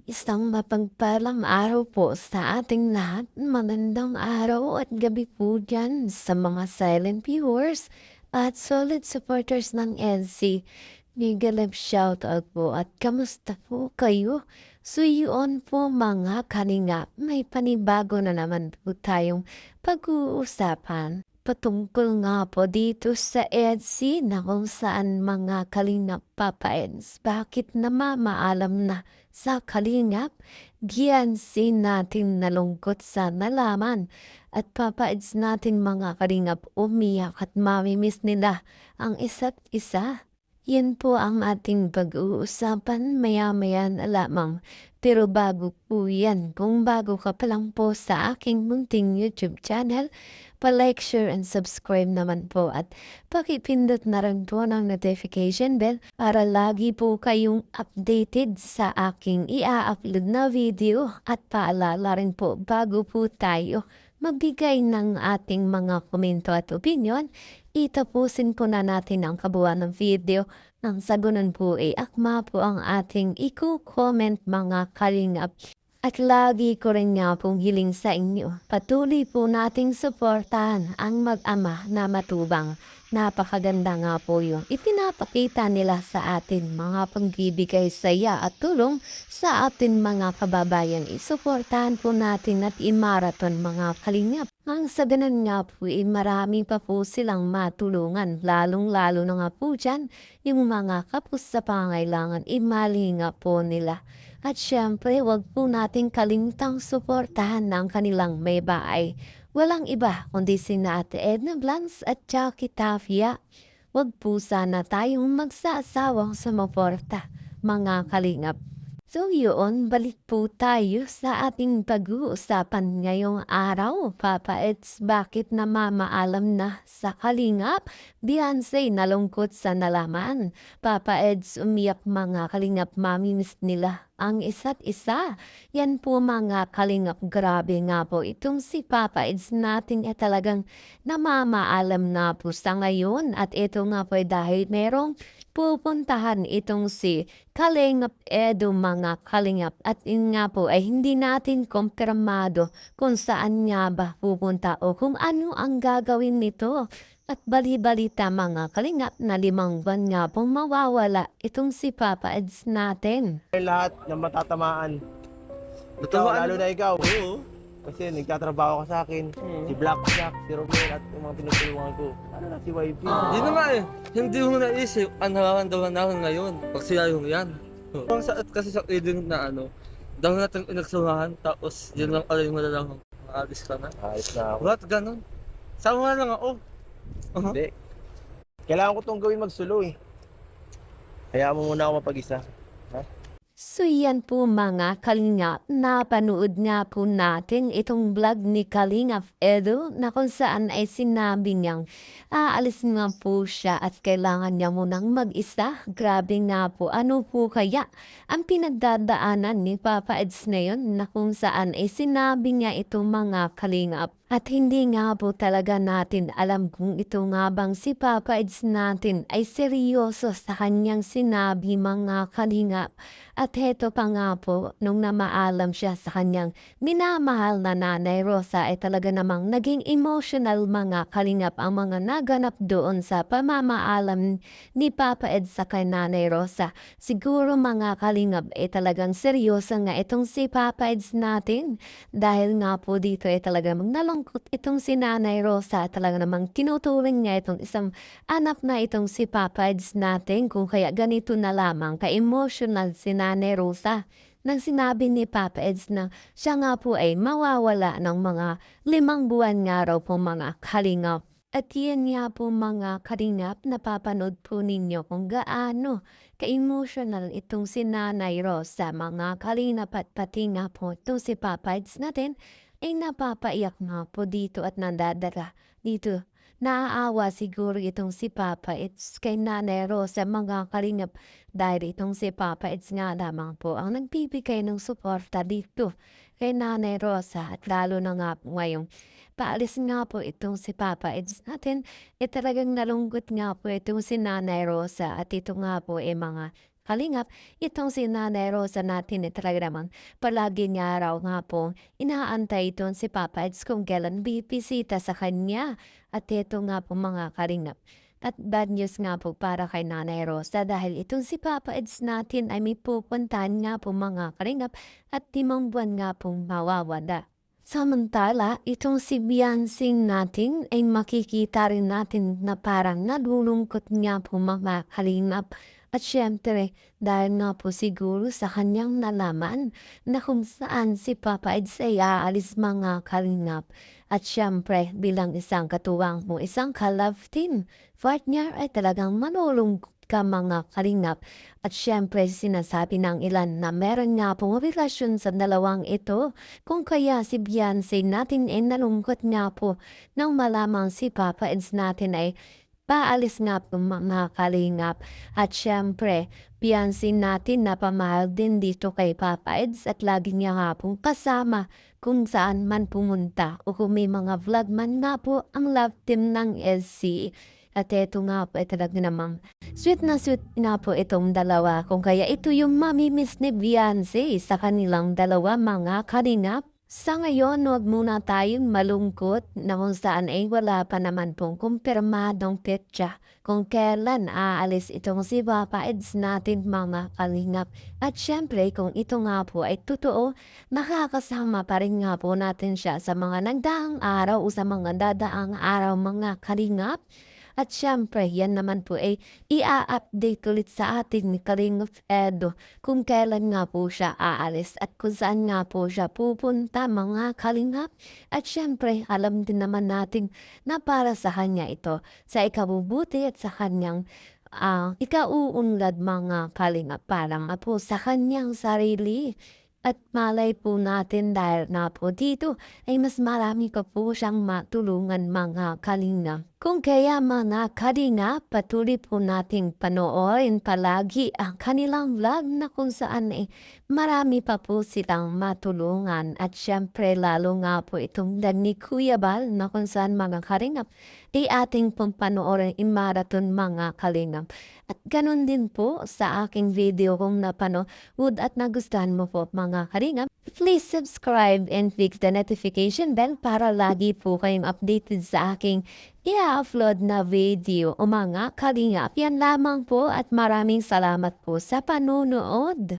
Isang mapagpalang araw po sa ating lahat. Magandang araw at gabi po dyan sa mga silent viewers at solid supporters ng EDC. Miguel shoutout po at kamusta po kayo? So yun po mga kalinga, may panibago na naman po tayong pag-uusapan. Patungkol nga po dito sa EDC na kung saan mga kalingap Papa Eds, bakit namamaalam na sa kalingap, giyansin natin nalungkot sa nalaman at Papa Eds natin mga kalingap umiyak at mamimiss nila ang isa't isa. Yan po ang ating pag-uusapan maya-maya na lamang. Pero bago po yan, kung bago ka pa lang po sa aking munting YouTube channel, pa-like, share, and subscribe naman po at pakipindot na rin po ng notification bell para lagi po kayong updated sa aking i-upload na video at paalala rin po bago po tayo magbigay ng ating mga komento at opinion, itapusin po na natin ang kabuuan ng video nang sa ganun po akma po ang ating i-comment mga kalingap. At lagi ko rin nga pong hiling sa inyo, patuloy po nating suportahan ang mag-ama na matubang. Napakaganda nga po yung ipinapakita nila sa atin mga pagbibigay saya at tulong sa atin mga kababayan. Isuportahan po natin at imaraton mga kalingap. Ang sa ganun nga po marami pa po silang matulungan, lalong-lalo na nga po dyan yung mga kapos sa pangailangan, imali nga po nila. At syempre, wag po nating kalimutang suportahan ng kanilang may bahay. Walang iba kundi sina Ate Edna Blancs at Jackie Tafia. Wag po sana tayong magsasawang sumuporta, mga kalingap. So yun, balik po tayo sa ating pag-uusapan ngayong araw. Papa Eds, bakit namamaalam na sa kalingap? Beyonce nalungkot sa nalaman. Papa Eds, umiyak mga kalingap, mamimiss nila ang isa't isa. Yan po mga kalingap, grabe nga po. Itong si Papa Eds natin talagang namamaalam na po sa ngayon. At ito nga po dahil merong pupuntahan itong si Kalingap Edu mga kalingap at yun nga po ay hindi natin kumpirmado kung saan nga ba pupunta o kung ano ang gagawin nito. At bali-balita mga kalingap na 5 buwan nga pong mawawala itong si Papa Eds natin. Lahat ng matatamaan. Ikaw, Natamaan lalo na ikaw. Oo. Kasi nagtatrabaho ka sa akin. Si Blackjack, si Romel, at yung mga pinutulungan ko. Ano na si YP? Hindi na nga eh. Hindi mo naisip ang nararamdaman namin ngayon. Pag sila yung yan. Ang saat kasi sa reading na dahil natin inagsamahan, tapos yun lang pala yung malalang maalis ka na. Ayos na ako. What? Ganon. Sama lang ako. Hindi. Kailangan ko tong gawin magsulo eh. Hayaan mo muna ako mapag-isa. So yan po mga kalingap, napanood nga po natin itong vlog ni Kalingap Edu na kung saan ay sinabi niyang aalis nga po siya at kailangan niya munang mag-isa. Grabe nga po, ano po kaya ang pinagdadaanan ni Papa Eds na yun na kung saan ay sinabi niya itong mga kalingap. At hindi nga po talaga natin alam kung ito nga bang si Papa Eds natin ay seryoso sa kanyang sinabi mga kalingap. At heto pa nga po, nung namaalam siya sa kanyang minamahal na Nanay Rosa ay talaga namang naging emotional mga kalingap ang mga naganap doon sa pamamaalam ni Papa Ed sa kay Nanay Rosa. Siguro mga kalingap ay talagang seryoso nga itong si Papa Eds natin dahil nga po dito ay talaga nalungkot itong si Nanay Rosa at talaga namang tinuturing niya itong isang anak na itong si Papa Eds natin kung kaya ganito na lamang ka-emotional si Nanay Rosa nang sinabi ni Papa Eds na siya nga po ay mawawala ng mga 5 buwan nga raw po mga kalingap. At yan nga po mga kalingap, napapanood po ninyo kung gaano ka-emotional itong si Nanay Rosa mga kalingap at pati nga po itong si Papa Eds natin ay napapaiyak nga po dito at nandadala dito. Naaawa siguro itong si Papa Eds kay Nanay Rosa mga kalingap dahil itong si Papa Eds nga lamang po ang nagbibigay ng suporta dito kay Nanay Rosa at lalo na nga po ngayong paalis nga po itong si Papa Eds natin talagang nalungkot nga po itong si Nanay Rosa at ito nga po mga kalingap, itong si Nanay Rosa natin talaga naman palagi niya raw nga po inaantay itong si Papa Eds kung kailan bibisita sa kanya. At ito nga po mga kalingap. At bad news nga po para kay Nanay Rosa dahil itong si Papa Eds natin ay may pupuntahan nga po mga kalingap at 5 buwan nga pong mawawala. Samantala, itong si Biansing natin ay makikita rin natin na parang nalulungkot nga po mga kalingap. At syempre, dahil nga po siguro sa kanyang nalaman na kung saan si Papa Eds ay aalis mga kalingap. At syempre, bilang isang katuwang mo, isang ka-love team, partner ay talagang malulungkot ka mga kalingap. At syempre, sinasabi ng ilan na meron nga pong relasyon sa dalawang ito. Kung kaya si Beyonce natin ay nalungkot nga po nang malamang si Papa Eds natin ay paalis nga po mga kalingap. At syempre, Beyonce natin napamahal din dito kay Papa Eds at lagi niya nga pong kasama kung saan man pumunta o kung may mga vlog man nga po ang love team ng SC. At eto nga po, talaga namang sweet na sweet nga po itong dalawa. Kung kaya ito yung mamimiss ni Beyonce sa kanilang dalawa mga kalingap. Sa ngayon, huwag muna tayong malungkot na kung saan ay wala pa naman pong kumpirmadong petsa kung kailan aalis itong si Papa Eds natin mga kalingap. At syempre, kung ito nga po ay totoo, makakasama pa rin nga po natin siya sa mga nagdaang araw o sa mga dadaang araw mga kalingap. At syempre, yan naman po ay i-update ulit sa atin ni Kalingap Edo kung kailan nga po siya aalis at kung saan nga po siya pupunta mga kalingap. At syempre, alam din naman natin na para sa kanya ito, sa ikabubuti at sa kanyang ikauunlad mga kalingap para nga po sa kanyang sarili. At malay po natin dahil na po dito ay mas marami pa po siyang matulungan mga kalingap. Kung kaya mga kalingap, patuloy po nating panoorin palagi ang kanilang vlog na kung saan marami pa po silang matulungan. At syempre lalo nga po itong vlog ni Kuya Bal na kung saan mga kalingap ay ating pong panoorin in marathon mga kalingap. At ganun din po sa aking video kung napanood at nagustuhan mo po mga kalingap. Please subscribe and click the notification bell para lagi po kayong updated sa aking i-upload na video o mga kalingap. Yan lamang po at maraming salamat po sa panonood.